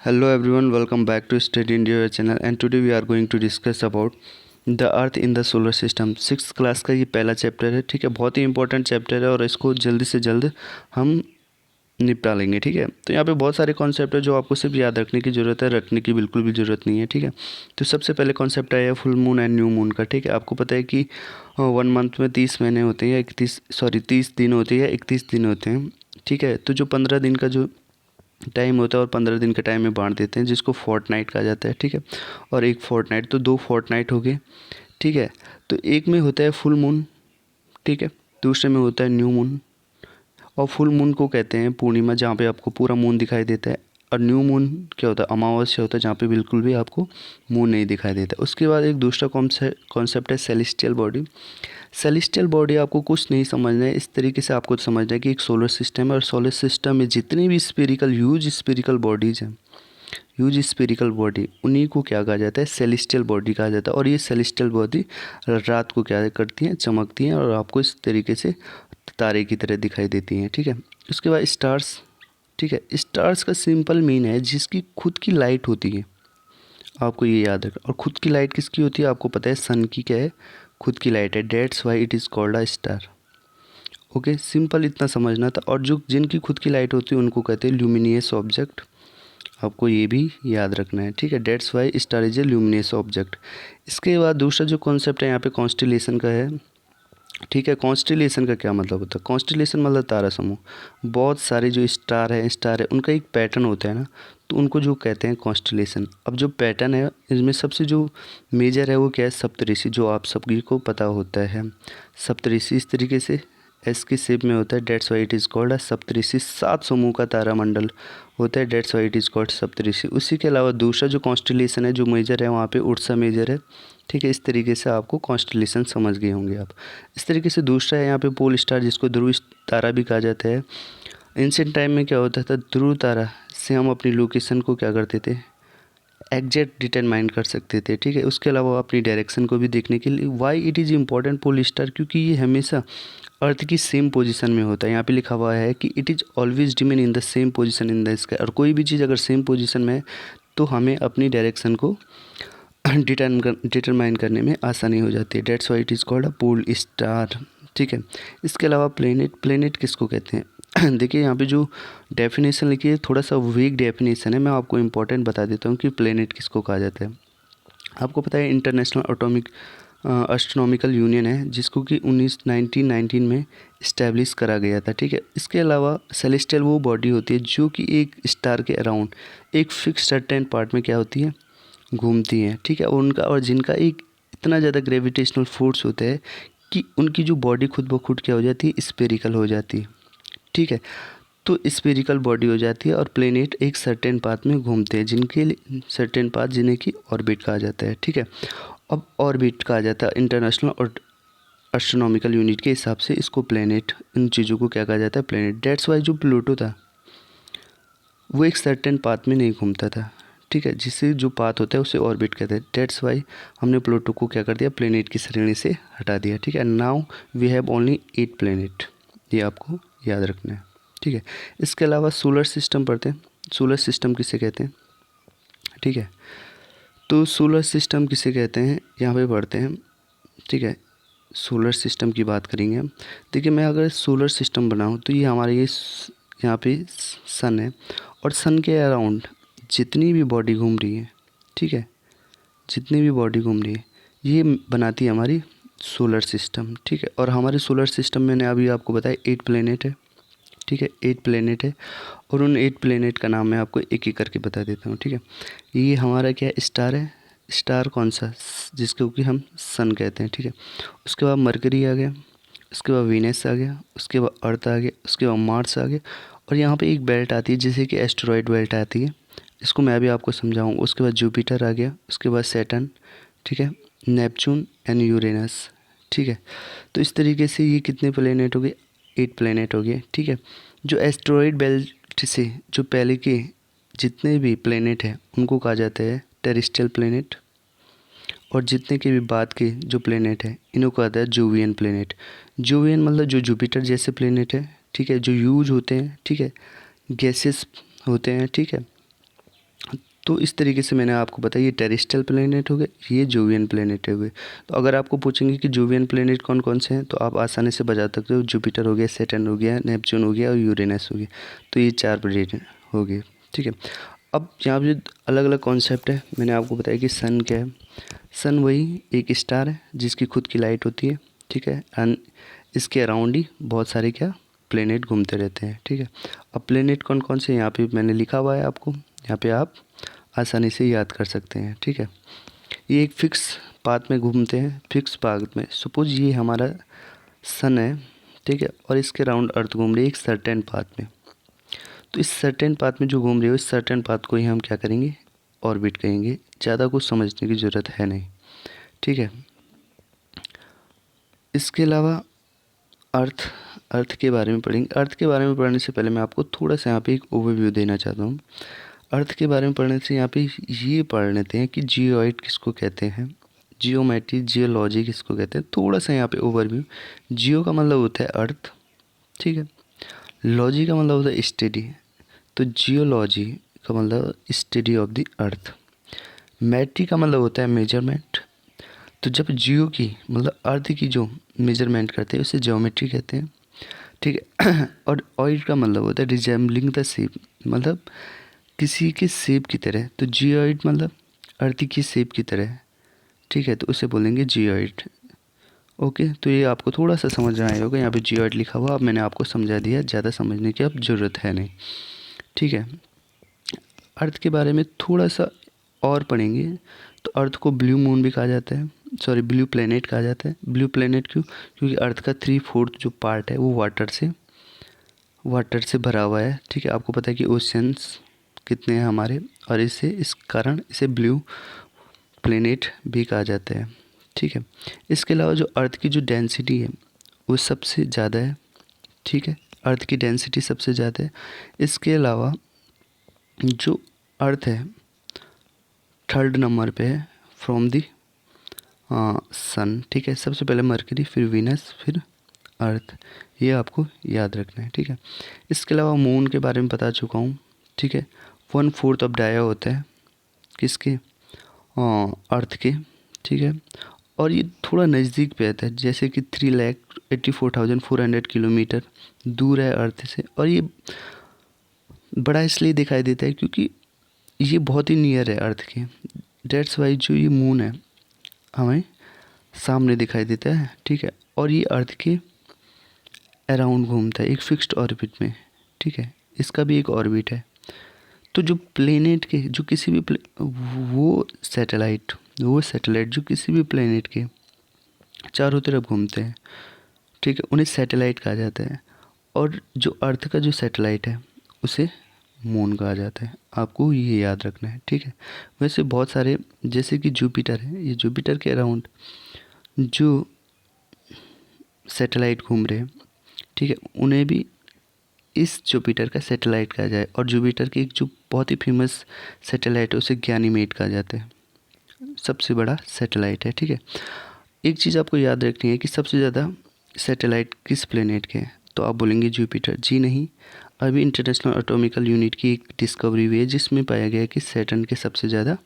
Hello everyone, welcome back to Study India channel and today we are going to discuss about the earth in the solar system. Six class का ये पहला chapter है, ठीक है। बहुत ही important chapter है और इसको जल्दी से जल्द हम निपटा लेंगे, ठीक है। तो यहाँ पे बहुत सारे कॉन्सेप्ट है जो आपको सिर्फ याद रखने की ज़रूरत है, रखने की बिल्कुल भी ज़रूरत नहीं है, ठीक है। तो सबसे पहले कॉन्सेप्ट आया full moon and new moon का, ठीक है। आपको पता है कि 1 मंथ में 30 महीने होते हैं या 30 दिन होते हैं या 31 दिन होते हैं, ठीक है। तो जो 15 दिन का जो टाइम होता है और 15 दिन के टाइम में बांट देते हैं, जिसको फोर्टनाइट कहा जाता है, ठीक है। और एक फोर्टनाइट, तो 2 फोर्टनाइट हो गए, ठीक है। तो एक में होता है फुल मून, ठीक है, दूसरे में होता है न्यू मून। और फुल मून को कहते हैं पूर्णिमा, जहाँ पे आपको पूरा मून दिखाई देता है। और न्यू मून क्या होता है, अमावस्या होता है, जहाँ पे बिल्कुल भी आपको मून नहीं दिखाई देता। उसके बाद एक दूसरा कॉन्सेप्ट है सेलेस्टियल बॉडी। सेलेस्टियल बॉडी आपको कुछ नहीं समझना है, इस तरीके से आपको समझना है कि एक सोलर सिस्टम है और सोलर सिस्टम में जितनी भी स्फेरिकल ह्यूज स्फेरिकल बॉडीज़ हैं, ह्यूज स्फेरिकल बॉडी, उन्हीं को क्या कहा जाता है, सेलेस्टियल बॉडी कहा जाता है। और ये सेलेस्टियल बॉडी रात को क्या करती हैं, चमकती हैं और आपको इस तरीके से तारे की तरह दिखाई देती हैं, ठीक है। उसके बाद स्टार्स, ठीक है। स्टार्स का सिंपल मीन है जिसकी खुद की लाइट होती है, आपको ये याद रखना। और खुद की लाइट किसकी होती है, आपको पता है सन की क्या है, खुद की लाइट है। That's why it is called a star. Okay, simple इतना समझना था। और जो जिनकी खुद की लाइट होती है उनको कहते हैं ल्यूमिनियस ऑब्जेक्ट, आपको ये भी याद रखना है, ठीक है। That's Y star is a luminous object. इसके बाद दूसरा जो कॉन्सेप्ट है यहाँ पे कॉन्स्टिलेशन का है, ठीक है। कॉन्स्टिलेशन का क्या मतलब होता है, कॉन्स्टिलेशन मतलब तारा समूह। बहुत सारे जो स्टार है उनका एक पैटर्न होता है ना, तो उनको जो कहते हैं कॉन्स्टिलेशन। अब जो पैटर्न है इसमें सबसे जो मेजर है वो क्या है, सप्तऋषि, जो आप सभी को पता होता है। सप्तऋषि इस तरीके से एस की शेप में होता है, that's why it is called a Saptarishi. 7 समूह का तारामंडल होता है, that's why it is called Saptarishi. उसी के अलावा दूसरा जो कॉन्स्टिलेशन है जो मेजर है वहाँ पे उड़सा मेजर है, ठीक है। इस तरीके से आपको कॉन्स्टिलेशन समझ गए होंगे आप। इस तरीके से दूसरा है यहाँ पे पोल स्टार, जिसको ध्रुव तारा भी कहा जाता है। एंशिएंट टाइम में क्या होता था, ध्रुव तारा से हम अपनी लोकेशन को क्या करते थे, एग्जैक्ट डिटरमाइन कर सकते थे, ठीक है। उसके अलावा अपनी डायरेक्शन को भी देखने के लिए। Why it is important pole star, क्योंकि ये हमेशा अर्थ की सेम पोजीशन में होता है। यहाँ पे लिखा हुआ है कि it is always remain in the same position in the sky. और कोई भी चीज़ अगर सेम पोजीशन में है तो हमें अपनी डायरेक्शन को डिटरमाइन करने में आसानी हो जाती है। That's why it is called a pole star, ठीक है। इसके अलावा प्लेनेट किसको कहते हैं देखिए यहाँ पे जो डेफिनेशन लिखी है थोड़ा सा वीक डेफिनेशन है, मैं आपको इम्पोर्टेंट बता देता हूँ कि प्लेनेट किसको कहा जाता है। आपको पता है इंटरनेशनल एटॉमिक एस्ट्रोनॉमिकल यूनियन है, जिसको कि 1919 में इस्टेब्लिश करा गया था, ठीक है। इसके अलावा सेलेस्टियल वो बॉडी होती है जो कि एक स्टार के अराउंड एक फिक्स सर्टेन पार्ट में क्या होती है, घूमती हैं, ठीक है। और जिनका एक इतना ज़्यादा ग्रेविटेशनल फोर्स होता है कि उनकी जो बॉडी खुद ब खुद क्या हो जाती है, स्फेरिकल हो जाती है, ठीक है। तो स्फेरिकल बॉडी हो जाती है और प्लेनेट एक सर्टेन पाथ में घूमते हैं, जिनके लिए सर्टेन पाथ जिन्हें कि ऑर्बिट कहा जाता है, ठीक है। अब ऑर्बिट कहा जाता है इंटरनेशनल और एस्ट्रोनॉमिकल यूनिट के हिसाब से इसको प्लेनेट, इन चीज़ों को क्या कहा जाता है, प्लेनेट। डेट्स वाई जो प्लूटो था वो एक सर्टेन पाथ में नहीं घूमता था, ठीक है। जिससे जो पाथ होता है उसे ऑर्बिट कहते हैं। डेट्स वाई हमने प्लूटो को क्या कर दिया, प्लेनेट की श्रेणी से हटा दिया, ठीक है। Now we have only 8 planet, ये आपको याद रखना है, ठीक है। इसके अलावा सोलर सिस्टम पढ़ते हैं। सोलर सिस्टम किसे कहते हैं, ठीक है। तो सोलर सिस्टम किसे कहते हैं यहाँ पे पढ़ते हैं, ठीक है। सोलर सिस्टम की बात करेंगे हम। देखिए मैं अगर सोलर सिस्टम बनाऊँ तो ये हमारे यहाँ पे सन है और सन के अराउंड जितनी भी बॉडी घूम रही है, ठीक है, जितनी भी बॉडी घूम रही है ये बनाती है हमारी सोलर सिस्टम, ठीक है। और हमारे सोलर सिस्टम में मैंने अभी आपको बताया 8 प्लेनेट है, ठीक है, 8 प्लेनेट है। और उन 8 प्लेनेट का नाम मैं आपको एक एक करके बता देता हूँ, ठीक है। ये हमारा क्या है, स्टार है। स्टार कौन सा, जिसको कि हम सन कहते हैं, ठीक है। उसके बाद मरकरी आ गया, उसके बाद वीनस आ गया, उसके बाद अर्थ आ गया, उसके बाद मार्स आ गया। और यहाँ पे एक बेल्ट आती है जिसे कि एस्टेरॉयड बेल्ट आती है, इसको मैं भी आपको समझाऊँ। उसके बाद जुपिटर आ गया, उसके बाद सैटर्न, ठीक है, नेपच्यून एंड यूरेनस, ठीक है। तो इस तरीके से ये कितने प्लेनेट हो गए, 8 प्लेनेट हो गए, ठीक है। जो एस्टेरॉयड बेल्ट से जो पहले के जितने भी प्लेनेट हैं उनको कहा जाता है टेरेस्ट्रियल प्लेनेट। और जितने के भी बाद के जो प्लेनेट है इनको कहता है जोवियन प्लेनेट। जोवियन मतलब जो जुपिटर जैसे प्लेनेट है, ठीक है, जो यूज होते हैं, ठीक है, गैसेस होते हैं, ठीक है। तो इस तरीके से मैंने आपको बताया, ये टेरेस्ट्रियल प्लेनेट हो गए, ये जोवियन प्लेनेट हो गए। तो अगर आपको पूछेंगे कि जोवियन प्लेनेट कौन कौन से हैं, तो आप आसानी से बता सकते हो, जुपिटर हो गया, सैटर्न हो गया, नेपच्यून हो गया और यूरेनस हो गया। तो ये 4 प्लेनेट हो गए, ठीक है। अब यहाँ पे अलग अलग कॉन्सेप्ट है, मैंने आपको बताया कि सन क्या है। सन वही एक स्टार है जिसकी खुद की लाइट होती है, ठीक है, एंड इसके अराउंड ही बहुत सारे क्या प्लेनेट घूमते रहते हैं, ठीक है। अब प्लेनेट कौन कौन से यहाँ पे मैंने लिखा हुआ है आपको, यहाँ पे आप आसानी से याद कर सकते हैं, ठीक है। ये एक फिक्स पाथ में घूमते हैं, फिक्स पाथ में। सपोज ये हमारा सन है, ठीक है, और इसके राउंड अर्थ घूम रही है एक सर्टेन पाथ में। तो इस सर्टेन पाथ में जो घूम रही है इस सर्टेन पाथ को ही हम क्या करेंगे, ऑर्बिट कहेंगे। ज़्यादा कुछ समझने की ज़रूरत है नहीं, ठीक है। इसके अलावा अर्थ के बारे में पढ़ेंगे। अर्थ के बारे में पढ़ने से पहले मैं आपको थोड़ा सा यहाँ पे एक ओवरव्यू देना चाहता हूँ। अर्थ के बारे में पढ़ने से यहाँ पे ये पढ़ लेते हैं कि जियोइड किसको कहते हैं, जियोमेट्री, जियोलॉजी किसको कहते हैं। थोड़ा सा यहाँ पे ओवरव्यू। जियो का मतलब होता है अर्थ, ठीक है। लॉजी का मतलब होता है स्टडी, तो जियोलॉजी का मतलब स्टडी ऑफ द अर्थ। मैट्री का मतलब होता है मेजरमेंट, तो जब जियो की मतलब अर्थ की जो मेजरमेंट करते हैं उसे ज्योमेट्री कहते हैं, ठीक है। और ऑइड का मतलब होता है रिजेम्बलिंग द शेप, मतलब किसी के शेप की तरह। तो जियोइड मतलब अर्थ की शेप की तरह, ठीक है, तो उसे बोलेंगे जियोइड। ओके, तो ये आपको थोड़ा सा समझ में आया होगा, यहाँ पे जियोइड लिखा हुआ, अब मैंने आपको समझा दिया, ज़्यादा समझने की अब ज़रूरत है नहीं, ठीक है। अर्थ के बारे में थोड़ा सा और पढ़ेंगे। तो अर्थ को ब्लू मून भी कहा जाता है, सॉरी ब्लू प्लेनेट कहा जाता है। ब्लू प्लेनेट क्यों, क्योंकि अर्थ का 3/4 जो पार्ट है वो वाटर से भरा हुआ है, ठीक है। आपको पता है कि ओशियंस कितने हैं हमारे, और इस कारण इसे ब्लू प्लेनेट भी कहा जाता है, ठीक है। इसके अलावा जो अर्थ की जो डेंसिटी है वो सबसे ज़्यादा है, ठीक है, अर्थ की डेंसिटी सबसे ज़्यादा है। इसके अलावा जो अर्थ है 3rd नंबर पे है फ्रॉम दी सन, ठीक है। सबसे पहले मरकरी, फिर वीनस, फिर अर्थ, ये आपको याद रखना है, ठीक है। इसके अलावा मून के बारे में बता चुका हूँ, ठीक है। 1/4 ऑफ डाया होता है किसके, अर्थ के, ठीक है। और ये थोड़ा नज़दीक पे आता है, जैसे कि 3,84,400 किलोमीटर दूर है अर्थ से। और ये बड़ा इसलिए दिखाई देता है क्योंकि ये बहुत ही नियर है अर्थ के, डेट्स वाई जो ये मून है हमें सामने दिखाई देता है, ठीक है। और ये अर्थ के अराउंड घूमता है एक फिक्स्ड ऑर्बिट में, ठीक है। इसका भी एक ऑर्बिट है। तो जो प्लेनेट के जो किसी भी वो सैटेलाइट जो किसी भी प्लेनेट के चारों तरफ घूमते हैं, ठीक है, उन्हें सैटेलाइट कहा जाता है। और जो अर्थ का जो सैटेलाइट है उसे मून कहा जाता है। आपको ये याद रखना है, ठीक है। वैसे बहुत सारे, जैसे कि जुपिटर है, ये जुपिटर के अराउंड जो सैटेलाइट घूम रहे हैं, ठीक है, उन्हें भी इस जुपिटर का सैटेलाइट कहा जाए। और जुपिटर की एक जो बहुत ही फेमस सैटेलाइट है उसे गैनीमेड कहा जाता है, सबसे बड़ा सैटेलाइट है, ठीक है। एक चीज़ आपको याद रखनी है कि सबसे ज़्यादा सैटेलाइट किस प्लेनेट के हैं, तो आप बोलेंगे जुपिटर। जी नहीं, अभी इंटरनेशनल एटॉमिकल यूनिट की एक डिस्कवरी हुई है जिसमें पाया गया कि सैटर्न के सबसे ज़्यादा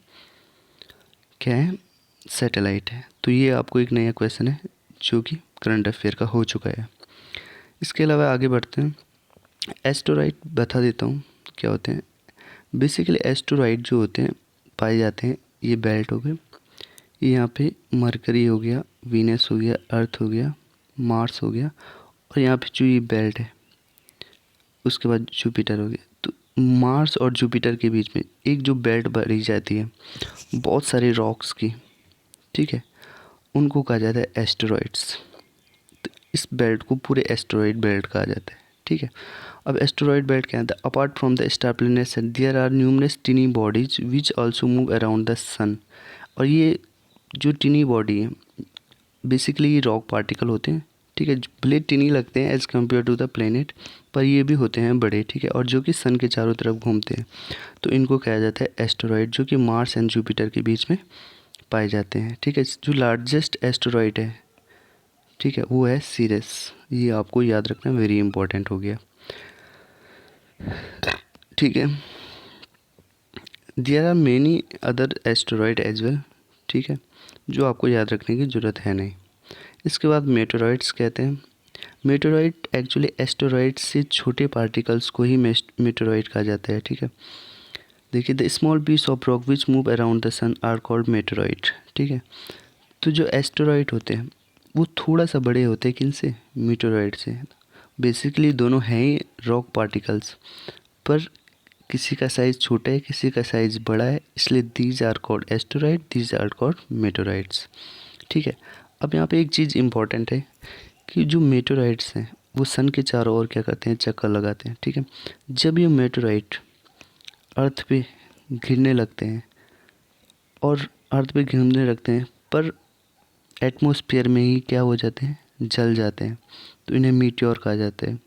क्या है, सैटेलाइट है। तो ये आपको एक नया क्वेश्चन है जो कि करंट अफेयर का हो चुका है। इसके अलावा आगे बढ़ते हैं। एस्टेरॉइड बता देता हूँ क्या होते हैं। बेसिकली एस्टेरॉइड जो होते हैं पाए जाते हैं, ये बेल्ट हो गए, ये यहाँ पे मरकरी हो गया, वीनस हो गया, अर्थ हो गया, मार्स हो गया, और यहाँ पे जो ये बेल्ट है उसके बाद जुपिटर हो गया। तो मार्स और जुपिटर के बीच में एक जो बेल्ट बढ़ी जाती है बहुत सारे रॉक्स की, ठीक है, उनको कहा जाता है एस्टेरॉइड्स। तो इस बेल्ट को पूरे एस्टेरॉइड बेल्ट कहा जाता है, ठीक है। अब एस्टेरॉइड बेल्ट क्या है, apart from the star planets there are numerous tiny bodies which also move around the sun. और ये जो टिनी बॉडी है बेसिकली ये रॉक पार्टिकल होते हैं, ठीक है, भले टिनी लगते हैं as compare to the planet, पर ये भी होते हैं बड़े, ठीक है, और जो कि सन के चारों तरफ घूमते हैं। तो इनको कहा जाता है एस्टेरॉइड, जो कि मार्स एंड जुपिटर के बीच में पाए जाते हैं, ठीक है। जो लार्जेस्ट एस्टेरॉइड है, ठीक है, वो है सीरस। ये आपको याद रखना वेरी इंपॉर्टेंट हो गया, ठीक है। There are many other asteroid as well, ठीक है, जो आपको याद रखने की ज़रूरत है नहीं। इसके बाद मेटेरॉइड्स कहते हैं। मेटेरॉइड एक्चुअली एस्टेरॉयड से छोटे पार्टिकल्स को ही मेटेरॉइड कहा जाता है, ठीक है। देखिए, the small piece of rock which move around the sun are called meteoroid, ठीक है। तो जो एस्टेरॉयड होते हैं वो थोड़ा सा बड़े होते हैं किनसे, मेटेरॉइड से। बेसिकली दोनों हैं ही रॉक पार्टिकल्स, पर किसी का साइज़ छोटा है, किसी का साइज़ बड़ा है, इसलिए these are called asteroid, these are called meteoroids, ठीक है। अब यहाँ पे एक चीज़ इम्पॉर्टेंट है कि जो मेटेरॉइड्स हैं वो सन के चारों ओर क्या करते हैं, चक्कर लगाते हैं, ठीक है। जब ये मेटेरॉइड अर्थ पे गिरने लगते हैं और अर्थ पे घूमने लगते हैं, पर एटमॉस्फेयर में ही क्या हो जाते हैं, जल जाते हैं, तो इन्हें मीटियोर कहा जाता है,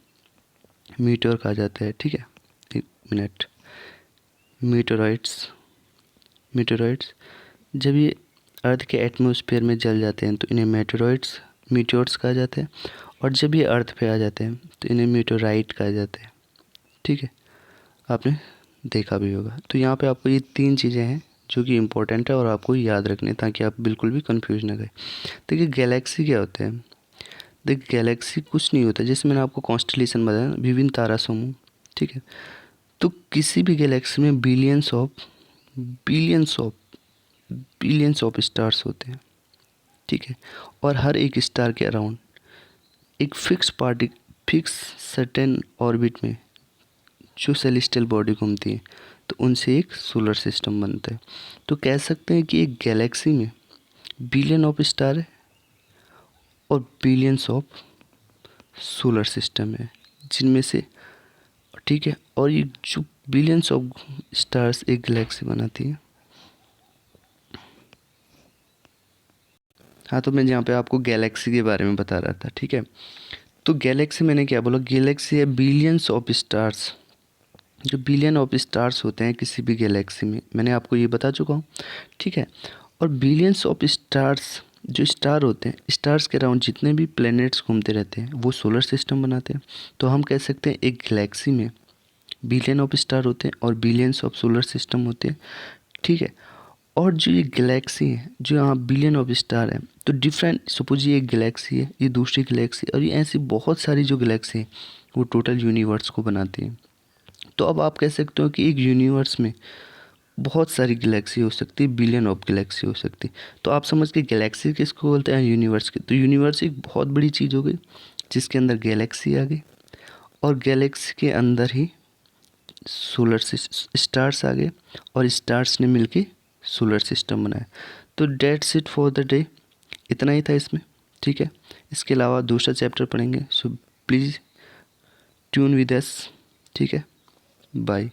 मीटियोर कहा जाता है, ठीक है। एक मिनट, मीटेरॉइड्स, मीटेरॉइड्स जब ये अर्थ के एटमॉस्फेयर में जल जाते हैं तो इन्हें मेटेरॉइड्स, मीटियोर्स कहा जाता है, और जब ये अर्थ पे आ जाते हैं तो इन्हें मीटेराइट कहा जाता है, ठीक है। आपने देखा भी होगा। तो यहाँ पे आपको ये तीन चीज़ें हैं जो कि इम्पोर्टेंट है और आपको याद रखनी है ताकि आप बिल्कुल भी कंफ्यूज ना करें। देखिए गैलेक्सी क्या होता है, देखिए गैलेक्सी कुछ नहीं होता, जैसे मैंने आपको कॉन्स्टलेशन बताया, विभिन्न तारा समूह, ठीक है। तो किसी भी गैलेक्सी में billions of billions of stars होते हैं, ठीक है। और हर एक स्टार के अराउंड एक फिक्स सर्टेन ऑर्बिट में जो सेलेस्टियल बॉडी घूमती है, तो उनसे एक सोलर सिस्टम बनता है। तो कह सकते हैं कि एक गैलेक्सी में बिलियन ऑफ स्टार है और बिलियंस ऑफ सोलर सिस्टम है, जिनमें से, ठीक है, और ये जो बिलियंस ऑफ स्टार्स एक गैलेक्सी बनाती है। हाँ, तो मैं यहाँ पे आपको गैलेक्सी के बारे में बता रहा था, ठीक है। तो गैलेक्सी, मैंने क्या बोला, गैलेक्सी है बिलियंस ऑफ स्टार्स, जो बिलियन ऑफ स्टार्स होते हैं किसी भी गैलेक्सी में, मैंने आपको ये बता चुका हूँ, ठीक है। और बिलियंस ऑफ स्टार्स, जो स्टार होते हैं, स्टार्स के अराउंड जितने भी प्लैनेट्स घूमते रहते हैं वो सोलर सिस्टम बनाते हैं। तो हम कह सकते हैं एक गैलेक्सी में बिलियन ऑफ स्टार होते हैं और बिलियंस ऑफ सोलर सिस्टम होते हैं, ठीक है। और जो ये गैलेक्सी है, जो यहाँ बिलियन ऑफ स्टार है, तो डिफरेंट, सपोज ये एक गैलेक्सी है, ये दूसरी गैलेक्सी, और ये ऐसी बहुत सारी जो गैलेक्सी है वो टोटल यूनिवर्स को बनाती है। तो अब आप कह सकते हो कि एक यूनिवर्स में बहुत सारी गैलेक्सी हो सकती है, बिलियन ऑफ गैलेक्सी हो सकती है। तो आप समझ के गैलेक्सी किसको बोलते हैं, यूनिवर्स की। तो यूनिवर्स एक बहुत बड़ी चीज़ हो गई जिसके अंदर गैलेक्सी आ गई, और गैलेक्सी के अंदर ही सोलर स्टार्स आ गए, और स्टार्स ने मिलके सोलर सिस्टम बनाया। तो that's it for the day, इतना ही था इसमें, ठीक है। इसके अलावा दूसरा चैप्टर पढ़ेंगे, so please tune with us, ठीक है। बाय।